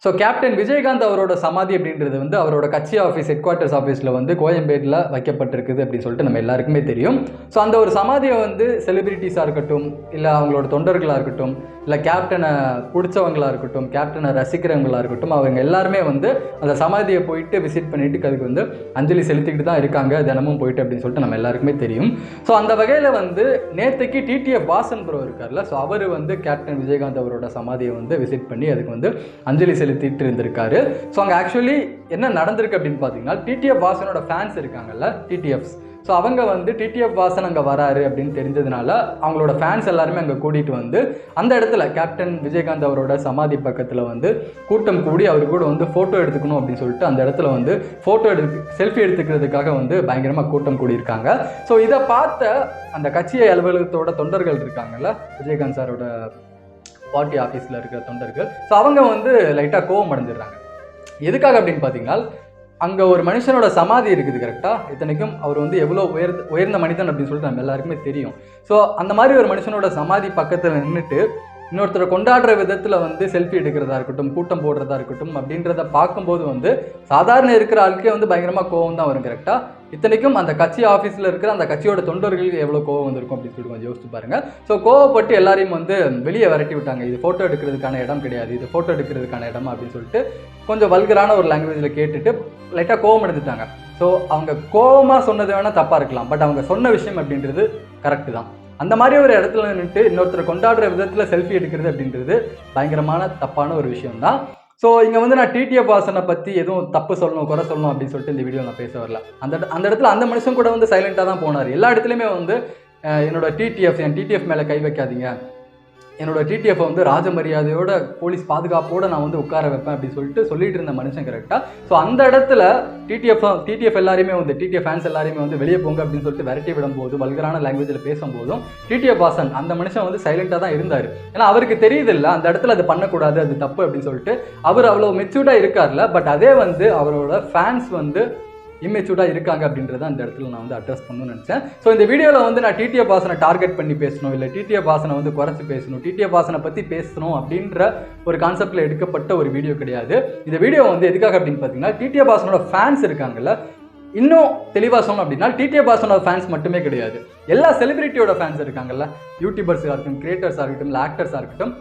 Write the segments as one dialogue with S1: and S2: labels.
S1: So captain Vijayakanth அவரோட சமாதி அப்படின்றது வந்து அவரோட கட்சி ஆஃபீஸ் ஹெட் குவார்ட்டர்ஸ் ஆஃபீஸில் வந்து கோயம்பேட்டில் வைக்கப்பட்டிருக்குது அப்படின்னு சொல்லிட்டு நம்ம எல்லாருக்குமே தெரியும். ஸோ அந்த ஒரு சமாதியை வந்து செலிபிரிட்டிஸாக இருக்கட்டும், இல்லை அவங்களோட தொண்டர்களாக இருக்கட்டும், இல்லை கேப்டனை பிடிச்சவங்களாக இருக்கட்டும், கேப்டனை ரசிக்கிறவங்களாக இருக்கட்டும், அவங்க எல்லாருமே வந்து அந்த சமாதியை போயிட்டு விசிட் பண்ணிட்டு அதுக்கு வந்து அஞ்சலி செலுத்திக்கிட்டு தான் இருக்காங்க தினமும் போயிட்டு அப்படின்னு சொல்லிட்டு நம்ம எல்லாருக்குமே தெரியும். ஸோ அந்த வகையில் வந்து நேற்றுக்கு டிடிஎஃப் வாசன் ப்ரோ இருக்கார்ல, ஸோ அவர் வந்து கேப்டன் விஜயகாந்த் அவரோட சமாதியை வந்து விசிட் பண்ணி அதுக்கு வந்து அஞ்சலி செலுத்திட்டு இருந்திருக்காரு. ஸோ அங்கே ஆக்சுவலி என்ன நடந்திருக்கு அப்படின்னு பார்த்தீங்கன்னா, டிடிஎஃப் வாசனோட ஃபேன்ஸ் இருக்காங்கல்ல, டிடிஎஃப்ஸ், ஸோ அவங்க வந்து டிடிஎஃப் வாசன் அங்கே வராரு அப்படின்னு தெரிஞ்சதுனால அவங்களோட ஃபேன்ஸ் எல்லாருமே அங்கே கூட்டிகிட்டு வந்து அந்த இடத்துல கேப்டன் விஜயகாந்த் அவரோட சமாதி பக்கத்தில் வந்து கூட்டம் கூடி அவர் கூட வந்து ஃபோட்டோ எடுத்துக்கணும் அப்படின்னு சொல்லிட்டு அந்த இடத்துல வந்து ஃபோட்டோ செல்ஃபி எடுத்துக்கிறதுக்காக வந்து பயங்கரமாக கூட்டம் கூடியிருக்காங்க. ஸோ இதை பார்த்த அந்த கட்சி அலுவலகத்தோட தொண்டர்கள் இருக்காங்கல்ல, விஜயகாந்த் சாரோட பார்ட்டி ஆஃபீஸில் இருக்கிற தொண்டர்கள், ஸோ அவங்க வந்து லைட்டாக கோவம் அடைஞ்சிடுறாங்க. எதுக்காக அப்படின்னு பார்த்தீங்கன்னா, அங்கே ஒரு மனுஷனோட சமாதி இருக்குது கரெக்டாக, இத்தனைக்கும் அவர் வந்து எவ்வளோ உயர்ந்த மனிதன் அப்படின்னு சொல்லிட்டு நம்ம எல்லாருக்குமே தெரியும். ஸோ அந்த மாதிரி ஒரு மனுஷனோட சமாதி பக்கத்தில் நின்றுட்டு இன்னொருத்தரை கொண்டாடுற விதத்தில் வந்து செல்ஃபி எடுக்கிறதா இருக்கட்டும், கூட்டம் போடுறதா இருக்கட்டும் அப்படின்றத பார்க்கும்போது வந்து சாதாரண இருக்கிற ஆளுக்கே வந்து பயங்கரமாக கோவம் தான் வரும் கரெக்டாக. இத்தனைக்கும் அந்த கட்சி ஆஃபீஸில் இருக்கிற அந்த கட்சியோட தொண்டர்களுக்கு எவ்வளோ கோவம் வந்திருக்கும் அப்படின்னு சொல்லிட்டு கொஞ்சம் யோசிச்சு பாருங்கள். ஸோ கோவப்பட்டு எல்லாரையும் வந்து வெளியே விரட்டி விட்டாங்க. இது ஃபோட்டோ எடுக்கிறதுக்கான இடம் கிடையாது, இது ஃபோட்டோ எடுக்கிறதுக்கான இடமா அப்படின்னு சொல்லிட்டு கொஞ்சம் வல்கரான ஒரு லாங்குவேஜில் கேட்டுட்டு லைட்டாக கோவம் எடுத்துட்டாங்க. ஸோ அவங்க கோவமாக சொன்னது வேணால் தப்பாக இருக்கலாம், பட் அவங்க சொன்ன விஷயம் அப்படின்றது கரெக்டு தான். அந்த மாதிரி ஒரு இடத்துல நின்றுட்டு இன்னொருத்தரை கொண்டாடுற விதத்தில் செல்ஃபி எடுக்கிறது அப்படின்றது பயங்கரமான தப்பான ஒரு விஷயம் தான். ஸோ இங்கே வந்து நான் டிடிஎஃப் வாசனை பற்றி எதுவும் தப்பு சொல்லணும், குறை சொல்லணும் அப்படின்னு சொல்லிட்டு இந்த வீடியோ நான் பேச வரல. அந்த இடத்துல அந்த மனுஷன் கூட வந்து சைலண்ட்டாக தான் போனார். எல்லா இடத்துலையுமே வந்து என் டிடிஎஃப் மேலே கை வைக்காதீங்க, என்னோட டிடிஎஃப் வந்து ராஜ மரியாதையோட போலீஸ் பாதுகாப்போடு நான் வந்து உட்கார வைப்பேன் அப்படின்னு சொல்லிட்டு இருந்த மனுஷன் கரெக்டாக. ஸோ அந்த இடத்துல டிடிஎஃப் எல்லாருமே வந்து டிடிஎஃப் ஃபேன்ஸ் எல்லாருமே வந்து வெளியே போங்க அப்படின்னு சொல்லிட்டு விரட்டி விடும்போது, வல்கரான லாங்குவேஜில் பேசும்போதும் டிடிஎஃப் வாசன் அந்த மனுஷன் வந்து சைலண்டாக தான் இருந்தார். ஏன்னா அவருக்கு தெரியுது இல்லை அந்த இடத்துல அது பண்ணக்கூடாது, அது தப்பு அப்படின்னு சொல்லிட்டு. அவர் அவ்வளோ மெச்சூர்டாக இருக்கார்ல, பட் அதே வந்து அவரோட ஃபேன்ஸ் வந்து இம்மெச்சூர்டாக இருக்காங்க அப்படின்றத அந்த இடத்துல நான் வந்து அட்ரஸ் பண்ணணும்னு நினச்சேன். ஸோ இந்த வீடியோவில் வந்து நான் டிடிஎஃப் வாசனை டார்கெட் பண்ணி பேசணும், இல்லை டிடிஎஃப் வாசனை வந்து குறைச்சி பேசணும், டிடிஎஃப் வாசனை பற்றி பேசணும் அப்படின்ற ஒரு கான்செப்டில் எடுக்கப்பட்ட ஒரு வீடியோ கிடையாது. இந்த வீடியோ வந்து எதுக்காக அப்படின்னு பார்த்தீங்கன்னா, டிடிஎஃப் வாசனோட ஃபேன்ஸ் இருக்காங்கல்ல, இன்னும் தெளிவாக சொல்லணும் அப்படின்னா டிடிஎஃப் வாசனோட ஃபேன்ஸ் மட்டுமே கிடையாது, எல்லா செலிபிரிட்டியோட ஃபேன்ஸ் இருக்காங்கல்ல, யூடியூபர்ஸாக இருக்கட்டும், கிரியேட்டர்ஸாக இருக்கட்டும், இல்லை ஆக்டர்ஸாக இருக்கட்டும்,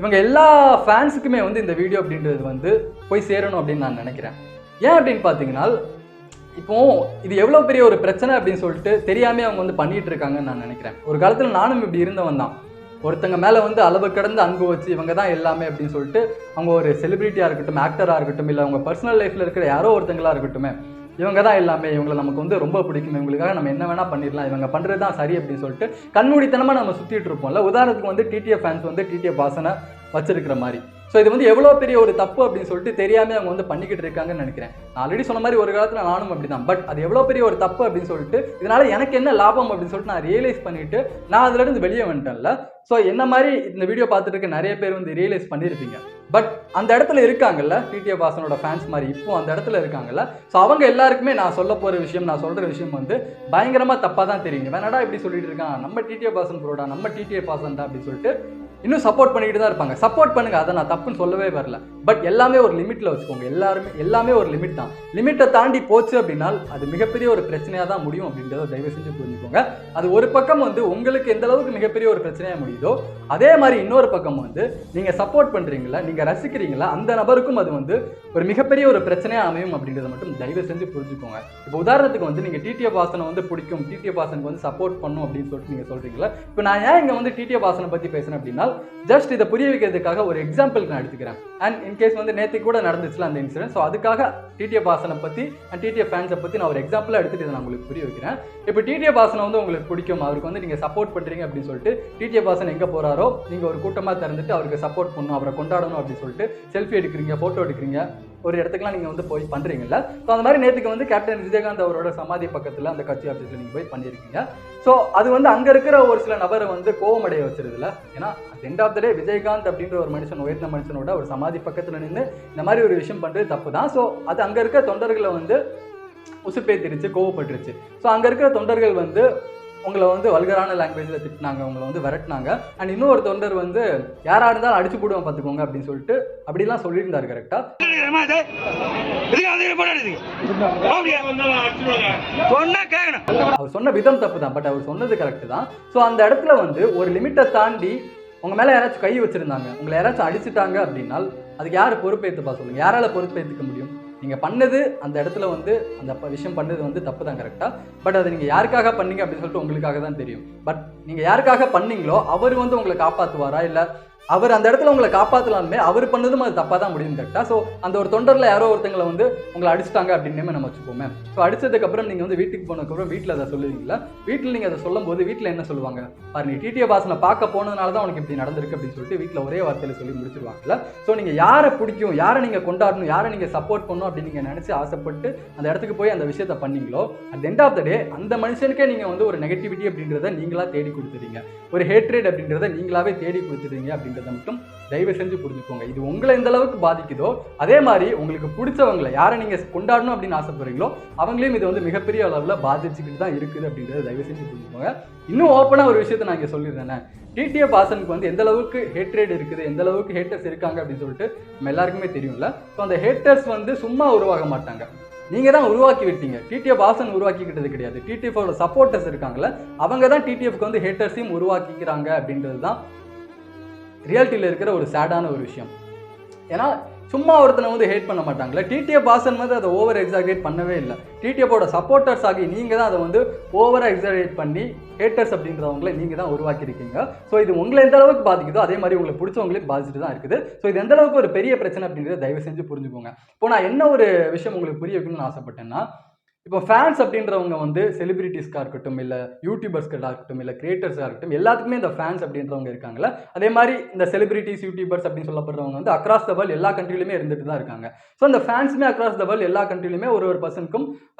S1: இவங்க எல்லா ஃபேன்ஸுக்குமே வந்து இந்த வீடியோ அப்படின்றது வந்து போய் சேரணும் அப்படின்னு நான் நினைக்கிறேன். ஏன் அப்படின்னு பார்த்தீங்கன்னா, இப்போ இது எவ்வளோ பெரிய ஒரு பிரச்சனை அப்படின்னு சொல்லிட்டு தெரியாமல் அவங்க வந்து பண்ணிட்டு இருக்காங்கன்னு நான் நினைக்கிறேன். ஒரு காலத்தில் நானும் இப்படி இருந்தவன் தான். ஒருத்தங்க மேலே வந்து அளவு கடந்து அன்பு வச்சு இவங்க தான் எல்லாமே அப்படின்னு சொல்லிட்டு அவங்க ஒரு செலிபிரிட்டியாக இருக்கட்டும், ஆக்டராக இருக்கட்டும், இல்லை அவங்க பர்சனல் லைஃப்பில் இருக்கிற யாரோ ஒருத்தங்களாக இருக்கட்டும், இவங்க தான் எல்லாமே, இவங்களை நமக்கு வந்து ரொம்ப பிடிக்கும், இவங்களுக்காக நம்ம என்ன வேணால் பண்ணிடலாம், இவங்க பண்ணுறது தான் சரி அப்படின்னு சொல்லிட்டு கண்மூடித்தனமாக நம்ம சுற்றிட்டு இருப்போம்ல. உதாரணத்துக்கு வந்து டிடிஎஃப் ஃபேன்ஸ் வந்து டிடிஎஃப் வாசனை வச்சிருக்கிற மாதிரி. ஸோ இது வந்து எவ்வளோ பெரிய ஒரு தப்பு அப்படின்னு சொல்லிட்டு தெரியாமல் அவங்க வந்து பண்ணிக்கிட்டு இருக்காங்கன்னு நினைக்கிறேன். நான் ஆல்ரெடி சொன்ன மாதிரி ஒரு காலத்தில் நானும் அப்படி தான். பட் அது எவ்வளோ பெரிய ஒரு தப்பு அப்படின்னு சொல்லிட்டு இதனால் எனக்கு என்ன லாபம் அப்படின்னு சொல்லிட்டு நான் ரியலைஸ் பண்ணிவிட்டு நான் அதுலேருந்து வெளியே வந்துட்டேன்ல. ஸோ என்ன மாதிரி இந்த வீடியோ பார்த்துட்டு இருக்க நிறைய பேர் வந்து ரியலைஸ் பண்ணியிருப்பீங்க. பட் அந்த இடத்துல இருக்காங்கல்ல, டிடிஎஃப் வாசனோட ஃபேன்ஸ் மாதிரி இப்போ அந்த இடத்துல இருக்காங்கல்ல, ஸோ அவங்க எல்லாருக்குமே நான் சொல்ல போகிற விஷயம், நான் சொல்கிற விஷயம் வந்து பயங்கரமாக தப்பாக தான் தெரியுங்க. வேணாடா இப்படி சொல்லிட்டு இருக்கான், நம்ம டிடிஎஃப் வாசன் ப்ரோடா, நம்ம டிடிஎஃப் வாசன்டா அப்படின்னு சொல்லிட்டு இன்னும் சப்போர்ட் பண்ணிக்கிட்டு தான் இருப்பாங்க. சப்போர்ட் பண்ணுங்க, அதை நான் தப்புன்னு சொல்லவே வரல. பட் எல்லாமே ஒரு லிமிட்டில் வச்சுக்கோங்க. எல்லாமே ஒரு லிமிட் தான். லிமிட்டை தாண்டி போச்சு அப்படின்னா அது மிகப்பெரிய ஒரு பிரச்சனையாக தான் முடியும் அப்படின்றத தயவு செஞ்சு புரிஞ்சுக்கோங்க. அது ஒரு பக்கம் வந்து உங்களுக்கு எந்த அளவுக்கு மிகப்பெரிய ஒரு பிரச்சனையாக முடியுதோ, அதே மாதிரி இன்னொரு பக்கம் வந்து நீங்கள் சப்போர்ட் பண்ணுறீங்களா, நீங்கள் ரசிக்கிறீங்களா, அந்த நபருக்கும் அது வந்து ஒரு மிகப்பெரிய ஒரு பிரச்சனையாக அமையும் அப்படின்றத மட்டும் தயவு செஞ்சு புரிஞ்சுக்கோங்க. இப்போ உதாரணத்துக்கு வந்து நீங்கள் டிடிஎஃப் வாசனை வந்து பிடிக்கும், டிடிஎஃப் வாசனுக்கு வந்து சப்போர்ட் பண்ணும் அப்படின்னு சொல்லிட்டு நீங்கள் சொல்கிறீங்களா. இப்போ நான் ஏன் இங்கே வந்து டிடிஎஃப் வாசனை பற்றி பேசுகிறேன் அப்படின்னா, ஜஸ்ட் இதை புரிய வைக்கிறதுக்காக ஒரு எக்ஸாம்பிளுக்கு நான் எடுத்துக்கிறேன். அண்ட் இன்கேஸ் வந்து நேற்று கூட நடந்துச்சுல அந்த இன்சிடென்ட். ஸோ அதுக்காக டிடிஎஃப் வாசனை பற்றி அண்ட் டிடிஎஃப் ஃபேன்ஸை பற்றி நான் ஒரு எக்ஸாம்பிளாக எடுத்துகிட்டு இதை நான் உங்களுக்கு புரிய வைக்கிறேன். இப்போ டிடிஎஃப் வாசனை வந்து உங்களுக்கு பிடிக்கும், அவருக்கு வந்து நீங்கள் சப்போர்ட் பண்ணுறீங்க அப்படின்னு சொல்லிட்டு டிடிஎஃப் வாசன் எங்கே போகிறாரோ நீங்கள் ஒரு கூட்டமாக திறந்துட்டு அவருக்கு சப்போர்ட் பண்ணணும், அவரை கொண்டாடணும் அப்படின்னு சொல்லிட்டு செல்ஃபி எடுக்கிறீங்க, ஃபோட்டோ எடுக்கிறீங்க, ஒரு இடத்துக்குலாம் நீங்கள் வந்து போய் பண்ணுறீங்கல்ல. ஸோ அந்த மாதிரி நேற்றுக்கு வந்து கேப்டன் விஜயகாந்த் அவரோட சமாதி பக்கத்தில் அந்த கட்சி ஆஃபீஸில் நீங்கள் போய் பண்ணியிருக்கீங்க. ஸோ அது வந்து அங்கே இருக்கிற ஒரு சில நபரை வந்து கோவமடைய வச்சிருதுல. ஏன்னா எண்ட் ஆஃப் த டே விஜயகாந்த் அப்படின்ற ஒரு மனுஷன், உயர்ந்த மனுஷனோட ஒரு சமாதி பக்கத்தில் நின்று இந்த மாதிரி ஒரு விஷயம் பண்ணுறது தப்பு தான். ஸோ அது அங்கே இருக்க தொண்டர்களை வந்து உசுப்பேத்திருச்சு, கோவப்பட்டுருச்சு. ஸோ அங்கே இருக்கிற தொண்டர்கள் வந்து உங்களை வந்து வல்கரான லாங்குவேஜில் திட்டினாங்க, உங்களை வந்து விரட்டினாங்க. அண்ட் இன்னொரு தொண்டர் வந்து யாராக இருந்தாலும் அடிச்சு போடுவோம் பார்த்துக்கோங்க அப்படின்னு சொல்லிட்டு அப்படிலாம் சொல்லியிருந்தாரு. கரெக்டாக அவர் சொன்ன விதம் தப்பு தான், பட் அவர் சொன்னது கரெக்ட் தான். ஸோ அந்த இடத்துல வந்து ஒரு லிமிட்டை தாண்டி உங்கள் மேலே யாராச்சும் கை வச்சுருந்தாங்க, உங்களை யாராச்சும் அடிச்சுட்டாங்க அப்படின்னா அதுக்கு யார் பொறுப்பேற்றுப்பா சொல்லுங்கள்? யாரால் பொறுப்பேற்றுக்க முடியும்? நீங்கள் பண்ணது அந்த இடத்துல வந்து அந்த விஷயம் பண்ணது வந்து தப்பு தான் கரெக்டாக. பட் அது நீங்கள் யாருக்காக பண்ணீங்க அப்படின்னு சொல்லிட்டு உங்களுக்காக தான் தெரியும். பட் நீங்கள் யாருக்காக பண்ணீங்களோ அவர் வந்து உங்களை காப்பாற்றுவாரா, இல்லை அவர் அந்த இடத்துல உங்களை காப்பாற்றலாமே அவர் பண்ணதும் அது தப்பாக தான் முடியும் கரெக்டாக. ஸோ அந்த ஒரு தொண்டரில் யாரோ ஒருத்தங்களை வந்து உங்களை அடிச்சிட்டாங்க அப்படின்னு நம்ம வச்சுப்போமே. ஸோ அடிச்சதுக்கப்புறம் நீங்கள் வந்து வீட்டுக்கு போனதுக்கப்புறம் வீட்டில் அதை சொல்லுவீங்களா? வீட்டில் நீங்கள் அதை சொல்லும் போது வீட்டில் என்ன சொல்லுவாங்க? பாரு, நீ டிடிஎஃப் வாசனை பார்க்க போனதுனால தான் உனக்கு இப்படி நடந்திருக்கு அப்படின்னு சொல்லிட்டு வீட்டில் ஒரே வார்த்தையில் சொல்லி முடிச்சிருவாங்கல்ல. ஸோ நீங்கள் யாரை பிடிக்கும், யாரை நீங்கள் கொண்டாடணும், யாரை நீங்கள் சப்போர்ட் பண்ணணும் அப்படின்னு நீங்கள் நினச்சி ஆசைப்பட்டு அந்த இடத்துக்கு போய் அந்த விஷயத்தை பண்ணீங்களோ, அட் எண்ட் ஆஃப் த டே அந்த மனுஷனுக்கே நீங்கள் வந்து ஒரு நெகட்டிவிட்டி அப்படின்றத நீங்களா தேடி கொடுத்துறீங்க, ஒரு ஹேட்ரேட் அப்படின்றத நீங்களாவே தேடி கொடுத்துறீங்க அப்படின்றத மட்டும் தயவு செஞ்சு புரிஞ்சுக்கோங்க. இது உங்களை எந்த அளவுக்கு பாதிக்குதோ அதே மாதிரி உங்களுக்கு பிடிச்சவங்களை யாரை நீங்க கொண்டாடணும் அப்படின்னு ஆசைப்படுறீங்களோ அவங்களையும் இது வந்து மிகப்பெரிய அளவில் பாதிச்சுக்கிட்டு தான் இருக்குது அப்படின்றத தயவு செஞ்சு புரிஞ்சுக்கோங்க. இன்னும் ஓப்பனா ஒரு விஷயத்தை நான் இங்கே சொல்லிடுறேன். டிடிஎஃப் வாசனுக்கு வந்து எந்த அளவுக்கு ஹேட்ரேட் இருக்குது, எந்த அளவுக்கு ஹேட்டர்ஸ் இருக்காங்க அப்படின்னு சொல்லிட்டு நம்ம எல்லாருக்குமே தெரியும்ல. ஸோ அந்த ஹேட்டர்ஸ் வந்து சும்மா உருவாக மாட்டாங்க, நீங்க தான் உருவாக்கி விட்டீங்க. டிடிஎஃப் வாசன் உருவாக்கிக்கிட்டது கிடையாது. டிடிஎஃப் சப்போர்ட்டர்ஸ் இருக்காங்கல்ல, அவங்க தான் டிடிஎஃப்க்கு வந்து ஹேட்டர்ஸையும் உருவாக்கிக்கிறாங்க அப்படின்றது தான் ரியாலிட்டியில் இருக்கிற ஒரு சேடான ஒரு விஷயம். ஏன்னா சும்மா ஒருத்தனை வந்து ஹேட் பண்ண மாட்டாங்களே. டிடிஎஃப் வாசன் வந்து அதை ஓவர் எக்ஸாகரேட் பண்ணவே இல்லை. டிடிஎஃபோட சப்போர்ட்டர்ஸ் ஆகி நீங்கள் தான் அதை வந்து ஓவராக எக்ஸாகரேட் பண்ணி ஹேட்டர்ஸ் அப்படின்றவங்கள நீங்கள் தான் உருவாக்கியிருக்கீங்க. ஸோ இது உங்களை எந்த அளவுக்கு பாதிக்குதோ அதே மாதிரி உங்களை பிடிச்சவங்களையும் பாதிச்சுட்டு தான் இருக்குது. ஸோ இது எந்த அளவுக்கு ஒரு பெரிய பிரச்சனை அப்படின்றத தயவு செஞ்சு புரிஞ்சுக்கோங்க. இப்போ நான் என்ன ஒரு விஷயம் உங்களுக்கு புரிய வைக்கணும்னு ஆசைப்பட்டேன்னா, இப்போ ஃபேன்ஸ் அப்படின்றவங்க வந்து செலிபிரிட்டிஸ்க்காக இருக்கட்டும், இல்லை யூடியூபர்ஸ்க்காக இருக்கட்டும், இல்லை கிரியேட்டர்ஸாக இருக்கட்டும், எல்லாத்துக்குமே இந்த ஃபேன்ஸ் அப்படின்றவங்க இருக்காங்களே. அதே மாதிரி இந்த செலிபிரிட்டிஸ் யூடியூபர்ஸ் அப்படின்னு சொல்லப்படுறவங்க வந்து அக்ராஸ் த வேர்ல்ட் எல்லா கண்ட்ரிலுமே இருந்துட்டு தான் இருக்காங்க. ஸோ அந்த ஃபேன்ஸுமே அக்ராஸ் த வேர்ல்ட் எல்லா கண்ட்ரிலுமே ஒரு பர்சனுக்கும்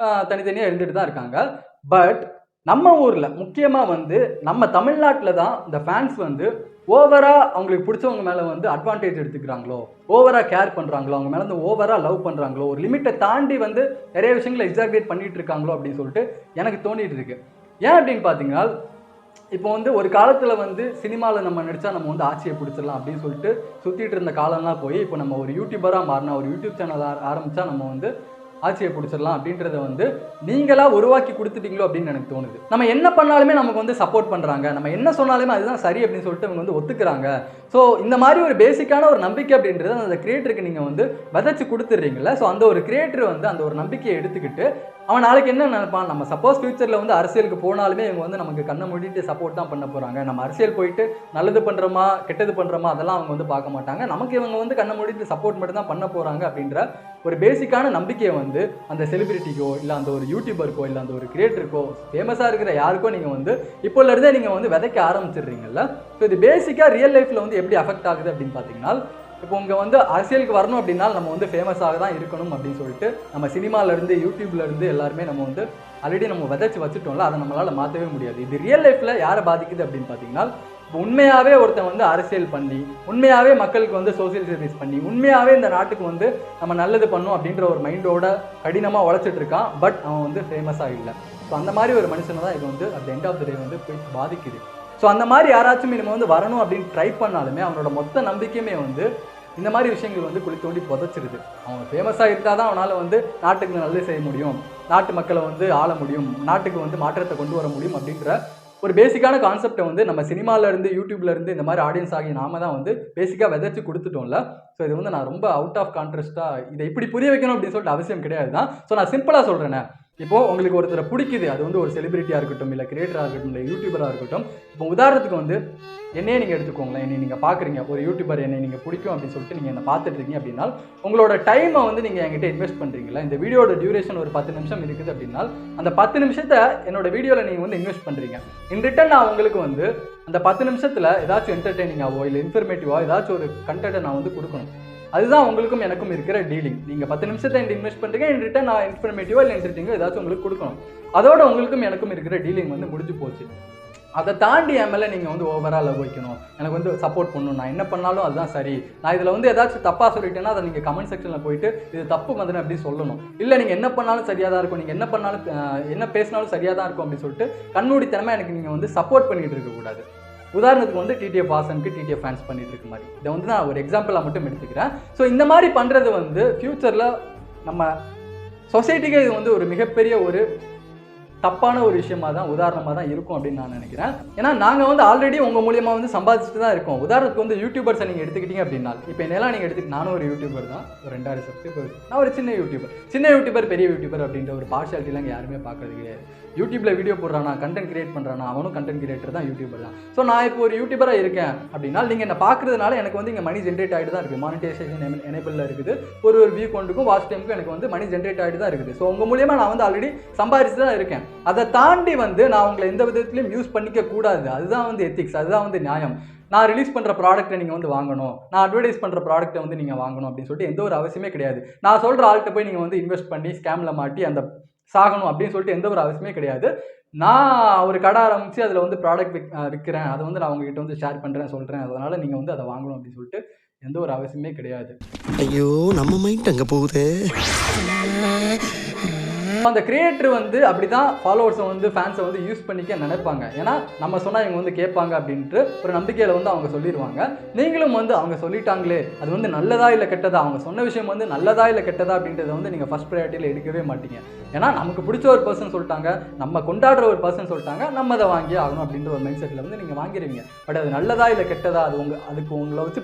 S1: தனித்தனியாக இருந்துட்டு தான் இருக்காங்க. பட் நம்ம ஊரில் முக்கியமாக வந்து நம்ம தமிழ்நாட்டில் தான் இந்த ஃபேன்ஸ் வந்து ஓவராக அவங்களுக்கு பிடிச்சவங்க மேலே வந்து அட்வான்டேஜ் எடுத்துக்கிறாங்களோ, ஓவராக கேர் பண்ணுறாங்களோ, அவங்க மேலே வந்து ஓவராக லவ் பண்ணுறாங்களோ, ஒரு லிமிட்டை தாண்டி வந்து நிறைய விஷயங்களை எக்ஸாக்ரேட் பண்ணிட்டு இருக்காங்களோ அப்படின்னு சொல்லிட்டு எனக்கு தோணிட்டு இருக்கு. ஏன் அப்படின்னு பார்த்தீங்கன்னா, இப்போ வந்து ஒரு காலத்தில் வந்து சினிமாவில் நம்ம நடித்தா நம்ம வந்து ஆட்சியை பிடிச்சிடலாம் அப்படின்னு சொல்லிட்டு சுற்றிட்டு இருந்த காலம்லாம் போய் இப்போ நம்ம ஒரு யூடியூபராக மாறினா, ஒரு யூடியூப் சேனல் ஆரம்பித்தா நம்ம வந்து ஆட்சியை பிடிச்சிடலாம் அப்படின்றத வந்து நீங்களா உருவாக்கி கொடுத்துட்டீங்களோ அப்படின்னு எனக்கு தோணுது. நம்ம என்ன பண்ணாலுமே நமக்கு வந்து சப்போர்ட் பண்ணுறாங்க, நம்ம என்ன சொன்னாலுமே அதுதான் சரி அப்படின்னு சொல்லிட்டு அவங்க வந்து ஒத்துக்கிறாங்க. ஸோ இந்த மாதிரி ஒரு பேசிக்கான ஒரு நம்பிக்கை அப்படின்றது அந்த கிரியேட்டருக்கு நீங்கள் வந்து விதைச்சு கொடுத்துட்றீங்கள. ஸோ அந்த ஒரு கிரியேட்டர் வந்து அந்த ஒரு நம்பிக்கையை எடுத்துக்கிட்டு அவன் நாளைக்கு என்ன நினைப்பான், நம்ம சப்போஸ் ஃபியூச்சரில் வந்து அரசியலுக்கு போனாலுமே இவங்க வந்து நமக்கு கண்ணை மூடிட்டு சப்போர்ட் தான் பண்ண போகிறாங்க, நம்ம அரசியல் போயிட்டு நல்லது பண்ணுறோமா கெட்டது பண்ணுறோமா அதெல்லாம் அவங்க வந்து பார்க்க மாட்டாங்க, நமக்கு இவங்க வந்து கண்ணை மூடிட்டு சப்போர்ட் மட்டும் தான் பண்ண போகிறாங்க அப்படின்ற ஒரு பேசிக்கான நம்பிக்கையை வந்து அந்த செலிபிரிட்டிக்கோ இல்லை அந்த ஒரு யூடியூபருக்கோ இல்லை அந்த ஒரு கிரியேட்டருக்கோ ஃபேமஸாக இருக்கிற யாருக்கோ நீங்கள் வந்து இப்போலேருந்தே நீங்கள் வந்து விதைக்க ஆரம்பிச்சிடுறீங்கல்ல. ஸோ இது பேசிக்காக ரியல் லைஃப்பில் வந்து எப்படி அஃபெக்ட் ஆகுது அப்படின்னு பார்த்தீங்கன்னா, இப்போ உங்கள் வந்து அரசியலுக்கு வரணும் அப்படின்னா நம்ம வந்து ஃபேமஸாக தான் இருக்கணும் அப்படின்னு சொல்லிட்டு நம்ம சினிமாவிலேருந்து யூடியூப்லேருந்து எல்லாருமே நம்ம வந்து ஆல்ரெடி நம்ம விதைச்சி வச்சுட்டோம்ல, அதை நம்மளால் மாற்றவே முடியாது. இது ரியல் லைஃப்பில் யாரை பாதிக்குது அப்படின்னு பார்த்தீங்கன்னா, இப்போ உண்மையாகவே ஒருத்தன் வந்து அரசியல் பண்ணி, உண்மையாகவே மக்களுக்கு வந்து சோசியல் சர்வீஸ் பண்ணி, உண்மையாகவே இந்த நாட்டுக்கு வந்து நம்ம நல்லது பண்ணணும் அப்படின்ற ஒரு மைண்டோட கடினமாக உழைச்சிட்டு இருக்கான். பட் அவன் வந்து ஃபேமஸாக இல்லை. ஸோ அந்த மாதிரி ஒரு மனுஷனை தான் இது வந்து அட் எண்ட் ஆஃப் த டே வந்து போய் பாதிக்குது. ஸோ அந்த மாதிரி யாராச்சும் நம்ம வந்து வரணும் அப்படின்னு ட்ரை பண்ணாலுமே அவனோட மொத்த நம்பிக்கையுமே வந்து இந்த மாதிரி விஷயங்கள் வந்து குழி தோண்டி புதைச்சிருது. அவன் ஃபேமஸாக இருந்தால் தான் அவனால் வந்து நாட்டுக்கு நல்லது செய்ய முடியும், நாட்டு மக்களை வந்து ஆள முடியும், நாட்டுக்கு வந்து மாற்றத்தை கொண்டு வர முடியும் அப்படின்ற ஒரு பேசிக்கான கான்செப்டை வந்து நம்ம சினிமாவிலேருந்து யூடியூப்லேருந்து இந்த மாதிரி ஆடியன்ஸ் ஆகி நாம தான் வந்து பேசிக்காக விதைச்சி கொடுத்துட்டோம்ல. ஸோ இது வந்து நான் ரொம்ப அவுட் ஆஃப் கான்ட்ராஸ்ட்டாக இதை இப்படி புரிய வைக்கணும் அப்படின்னு சொல்லிட்டு அவசியம் கிடையாது தான். ஸோ நான் சிம்பிளாக சொல்கிறேனே, இப்போது உங்களுக்கு ஒருத்தரை பிடிக்குது, அது வந்து ஒரு செலிபிரிட்டியாக இருக்கட்டும், இல்லை கிரியேட்டராக இருக்கட்டும், இல்லை யூடியூபராக இருக்கட்டும். இப்போ உதாரணத்துக்கு வந்து என்னையே நீங்கள் எடுத்துக்கோங்களேன், என்னை நீங்கள் பார்க்குறீங்க, ஒரு யூடியூபர் என்னை நீங்கள் பிடிக்கும் அப்படின்னு சொல்லிட்டு நீங்கள் என்னை பார்த்துட்ருக்கீங்க அப்படின்னா உங்களோட டைமை வந்து நீங்கள் என்கிட்ட இன்வெஸ்ட் பண்ணுறீங்களா. இந்த வீடியோட டியூரேஷன் ஒரு 10 நிமிஷம் இருக்குது அப்படின்னா அந்த 10 நிமிஷத்தை என்னோட வீடியோவில் நீங்கள் வந்து இன்வெஸ்ட் பண்ணுறீங்க. இன் ரிட்டன் நான் உங்களுக்கு வந்து அந்த 10 நிமிஷத்தில் ஏதாச்சும் என்டர்டெய்னிங்காவோ இல்லை இன்ஃபர்மேட்டிவோ ஏதாச்சும் ஒரு கண்டென்ட்டை நான் வந்து கொடுக்கணும். அதுதான் உங்களுக்கும் எனக்கும் இருக்கிற டீலிங். நீங்கள் 10 நிமிஷத்தை இன்வெஸ்ட் பண்ணுறீங்க, இன் ரிட்டன் நான் இன்ஃபர்மேட்டிவோ இல்லை என்டர்டெய்னிங்கோ ஏதாச்சும் உங்களுக்கு கொடுக்கணும். அதோட உங்களுக்கும் எனக்கும் இருக்கிற டீலிங் வந்து முடிஞ்சு போச்சு. அதை தாண்டி என் மேலே நீங்கள் வந்து ஓவரால் லவ் வைக்கணும், எனக்கு வந்து சப்போர்ட் பண்ணணும், நான் என்ன பண்ணாலும் அதுதான் சரி, நான் இதில் வந்து ஏதாச்சும் தப்பாக சொல்லிட்டேன்னா அதை நீங்கள் கமெண்ட் செக்ஷனில் போயிட்டு இது தப்பு வந்து அப்படி சொல்லணும். இல்லை நீங்கள் என்ன பண்ணாலும் சரியாக தான் இருக்கும், நீங்கள் என்ன பண்ணாலும் என்ன பேசினாலும் சரியாக தான் இருக்கும் அப்படின்னு சொல்லிட்டு கண்மூடித்தனமாக எனக்கு நீங்கள் வந்து சப்போர்ட் பண்ணிகிட்டு இருக்கக்கூடாது. உதாரணத்துக்கு வந்து டிடிஎஃப் வாசனுக்கு டிடிஎஃப் ஃபேன்ஸ் பண்ணிட்டு இருக்க மாதிரி இதை வந்து நான் ஒரு எக்ஸாம்பிளாக மட்டும் எடுத்துக்கிறேன். ஸோ இந்த மாதிரி பண்ணுறது வந்து ஃப்யூச்சரில் நம்ம சொசைட்டிக்கு இது வந்து ஒரு மிகப்பெரிய ஒரு தப்பான ஒரு விஷயமா தான் உதாரணமாக தான் இருக்கும் அப்படின்னு நான் நினைக்கிறேன். ஏன்னா நாங்கள் வந்து ஆல்ரெடி உங்கள் மூலியமாக வந்து சம்பாதிச்சுட்டு தான் இருக்கோம். உதாரணத்துக்கு வந்து யூடியூபர்ஸை நீங்கள் எடுத்துக்கிட்டீங்க அப்படின்னா, இப்போ என்னெல்லாம் நீங்கள் எடுத்துக்கிட்டு நானும் ஒரு யூடியூபர் தான், ஒரு 2000 சப்ஸ்கிரைபர், நான் ஒரு சின்ன யூடியூபர் பெரிய யூடியூபர் அப்படின்ற ஒரு பார்ஷியாலிட்டிலாம் இங்கே யாருமே பார்க்கறது கிடையாது. யூடியூப்பில் வீடியோ போடுறானா, கண்டென்ட் கிரியேட் பண்ணுறானா, அவனும் கண்டென்ட் கிரியேட்டர் தான், யூடியூபர் தான். ஸோ நான் இப்போ ஒரு யூடியூபராக இருக்கேன் அப்படின்னா நீங்கள் என்ன பார்க்குறதுனால எனக்கு வந்து இங்கே மணி ஜென்ரேட் ஆகிட்டு தான் இருக்குது, மானிட்டைசேஷன் எனேபிளில் இருக்குது, ஒரு வியூ கொண்டுக்கும் வாட்ச் டைமுக்கும் எனக்கு வந்து மணி ஜென்ரேட் ஆகிட்டு தான் இருக்குது. ஸோ உங்கள் மூலியமாக நான் வந்து ஆல்ரெடி சம்பாதிச்சு தான் இருக்கேன். அதை தாண்டி வந்து நான் உங்களை எந்த விதத்துலையும் யூஸ் பண்ணிக்க கூடாது. அதுதான் வந்து எத்திக்ஸ், அதுதான் வந்து நியாயம். நான் ரிலீஸ் பண்ணுற ப்ராடக்ட்டை நீங்கள் வந்து வாங்கணும், நான் அட்வர்டைஸ் பண்ணுற ப்ராடக்ட்டை வந்து நீங்கள் வாங்கணும் அப்படின்னு சொல்லிட்டு எந்த ஒரு அவசியமே கிடையாது. நான் சொல்கிற ஆள்கிட்ட போய் நீங்கள் வந்து இன்வெஸ்ட் பண்ணி ஸ்கேமில் மாட்டி அந்த சாகணும் அப்படின்னு சொல்லிட்டு எந்த ஒரு அவசியமே கிடையாது. நான் ஒரு கடை ஆரம்பித்து அதில் வந்து ப்ராடக்ட் விற்கிறேன், அதை வந்து நான் உங்ககிட்ட வந்து ஷேர் பண்ணுறேன் சொல்கிறேன், அதனால் நீங்கள் வந்து அதை வாங்கணும் அப்படின்னு சொல்லிட்டு எந்த ஒரு அவசியமே கிடையாது.
S2: ஐயோ நம்ம மைண்ட் அங்கே போகுது.
S1: அந்த கிரியேட்டர் வந்து அப்படி தான் ஃபாலோவர்ஸை வந்து ஃபேன்ஸை வந்து யூஸ் பண்ணிக்க நினைப்பாங்க. ஏன்னா நம்ம சொன்னால் இவங்க வந்து கேட்பாங்க அப்படின்ட்டு ஒரு நம்பிக்கையில் வந்து அவங்க சொல்லிடுவாங்க. நீங்களும் வந்து அவங்க சொல்லிட்டாங்களே அது வந்து நல்லதா இல்லை கெட்டதா, அவங்க சொன்ன விஷயம் வந்து நல்லதா இல்லை கெட்டதா அப்படின்றத வந்து நீங்கள் ஃபஸ்ட் ப்ரையாரிட்டியில் எடுக்கவே மாட்டீங்க. ஏன்னா நமக்கு பிடிச்ச ஒரு பர்சன் சொல்லிட்டாங்க, நம்ம கொண்டாடுற ஒரு பர்சன் சொல்லிட்டாங்க, நம்ம அதை வாங்கி ஆகணும் அப்படின்ற ஒரு மைண்ட் செட்டில் வந்து நீங்கள் வாங்கிடுவீங்க. பட் அது நல்லதா இல்லை கெட்டதா, அதுக்கு உங்களை வச்சு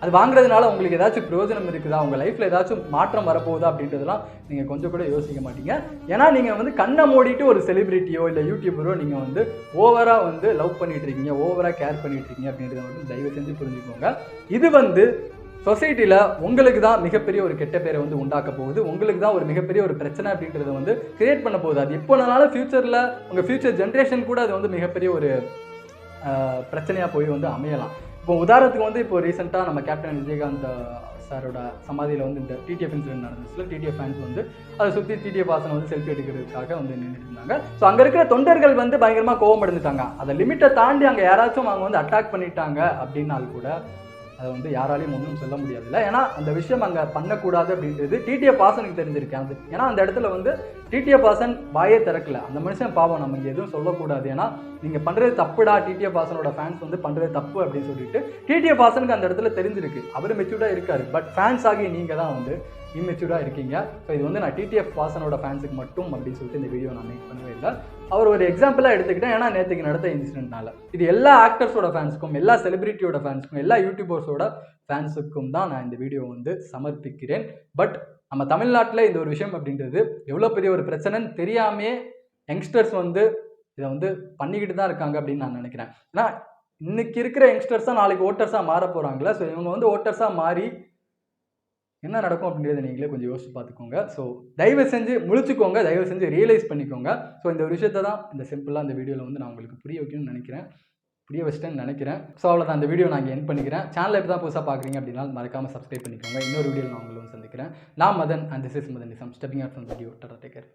S1: அது வாங்குறதுனால உங்களுக்கு ஏதாச்சும் பிரயோஜனம் இருக்குதா, உங்கள் லைஃப்பில் ஏதாச்சும் மாற்றம் வரப்போகுதா அப்படின்றதெல்லாம் நீங்கள் கொஞ்சம் கூட யோசிக்க மாட்டீங்க. ஏன்னா நீங்கள் வந்து கண்ணை மூடிட்டு ஒரு செலிபிரிட்டியோ இல்லை யூடியூபரோ நீங்கள் வந்து ஓவராக வந்து லவ் பண்ணிட்டு இருக்கீங்க, ஓவராக கேர் பண்ணிட்டு இருக்கீங்க அப்படின்றத மட்டும் தயவு செஞ்சு புரிஞ்சுக்கோங்க. இது வந்து சொசைட்டியில் உங்களுக்கு தான் மிகப்பெரிய ஒரு கெட்ட பேரை வந்து உண்டாக்க போகுது, உங்களுக்கு தான் ஒரு மிகப்பெரிய ஒரு பிரச்சனை அப்படின்றத வந்து கிரியேட் பண்ண போகுது. அது எப்போனாலும் ஃப்யூச்சரில் உங்கள் ஃப்யூச்சர் ஜென்ரேஷன் கூட அது வந்து மிகப்பெரிய ஒரு பிரச்சனையாக போய் வந்து அமையலாம். இப்போ உதாரணத்துக்கு வந்து இப்போ ரீசெண்டாக நம்ம கேப்டன் விஜயகாந்த் சாரோட சமாதியில் வந்து இந்த டிடிஎஃப் இன்சிடென்ட் நடந்துச்சுல, டிடிஎஃப் ஃபேன்ஸ் வந்து அதை சுற்றி டிடிஎஃப் வாசனை வந்து செல்ஃபி எடுக்கிறதுக்காக வந்து நின்றுட்டு இருந்தாங்க. ஸோ அங்கே இருக்கிற தொண்டர்கள் வந்து பயங்கரமாக கோவம் அடைஞ்சிட்டாங்க. அதை லிமிட்டை தாண்டி அங்கே யாராச்சும் அவங்க வந்து அட்டாக் பண்ணிட்டாங்க அப்படின்னாலும் கூட அதை வந்து யாராலையும் ஒன்றும் சொல்ல முடியாதுல்ல. ஏன்னா அந்த விஷயம் அங்கே பண்ணக்கூடாது அப்படின்றது டிடிஎஃப் வாசனுக்கு தெரிஞ்சிருக்கேன். ஏன்னா அந்த இடத்துல வந்து டிடிஎஃப் வாசன் வாயே திறக்கல. அந்த மனுஷன் பாவம், நம்ம இங்கே எதுவும் சொல்லக்கூடாது, ஏன்னா நீங்கள் பண்ணுறது தப்புடா, டிடிஎஃப் வாசனோட ஃபேன்ஸ் வந்து பண்ணுறது தப்பு அப்படின்னு சொல்லிட்டு டிடிஎஃப் வாசனுக்கு அந்த இடத்துல தெரிஞ்சிருக்கு. அவர் மெச்சூர்டாக இருக்காரு, பட் ஃபேன்ஸ் ஆகி நீங்கள் தான் வந்து இம்மெச்சூர்டாக இருக்கீங்க. ஸோ இது வந்து நான் டிடிஎஃப் வாசனோட ஃபேன்ஸுக்கு மட்டும் அப்படின்னு சொல்லிட்டு இந்த வீடியோ நான் மேக் பண்ணவே இல்லை. அவர் ஒரு எக்ஸாம்பிளாக எடுத்துக்கிட்டேன். ஏன்னா நேற்றுக்கு நடந்த இன்சிடென்ட்னால இது எல்லா ஆக்டர்ஸோட ஃபேன்ஸுக்கும், எல்லா செலிபிரிட்டியோட ஃபேன்ஸுக்கும், எல்லா யூடியூபர்ஸோட ஃபேன்ஸுக்கும் தான் நான் இந்த வீடியோ வந்து சமர்ப்பிக்கிறேன். பட் நம்ம தமிழ்நாட்டில் இந்த ஒரு விஷயம் அப்படின்றது எவ்வளோ பெரிய ஒரு பிரச்சனைன்னு தெரியாமையே யங்ஸ்டர்ஸ் வந்து இதை வந்து பண்ணிக்கிட்டு தான் இருக்காங்க அப்படின்னு நான் நினைக்கிறேன். ஏன்னா இன்னைக்கு இருக்கிற யங்ஸ்டர்ஸ் தான் நாளைக்கு ஓட்டர்ஸாக மாற போகிறாங்களே. ஸோ இவங்க வந்து ஓட்டர்ஸாக மாறி என்ன நடக்கும் அப்படின்றத நீங்களே கொஞ்சம் யோசிச்சு பார்த்துக்கோங்க. ஸோ தயவு செஞ்சு முழிச்சுக்கோங்க, தயவு செஞ்சு ரியலைஸ் பண்ணிக்கோங்க. ஸோ இந்த ஒரு விஷயத்தை தான் இந்த சிம்பிளாக இந்த வீடியோவில் வந்து நான் உங்களுக்கு புரிய வைக்கணும்னு நினைக்கிறேன், புரிய வச்சிட்டேன்னு நினைக்கிறேன். ஸோ அவ்வளோதான், இந்த வீடியோ நான் இங்கே என் பண்ணிக்கிறேன். சேனல் எப்படி தான் புதுசாக பார்க்குறீங்க அப்படின்னா மறக்காமல் சப்ஸ்கிரைப் பண்ணிக்கோங்க. இன்னொரு வீடியோவில் நான் உங்களை வந்து சந்திக்கிறேன். நான் Madan, and this is Madan. Stepping out from video. Take care.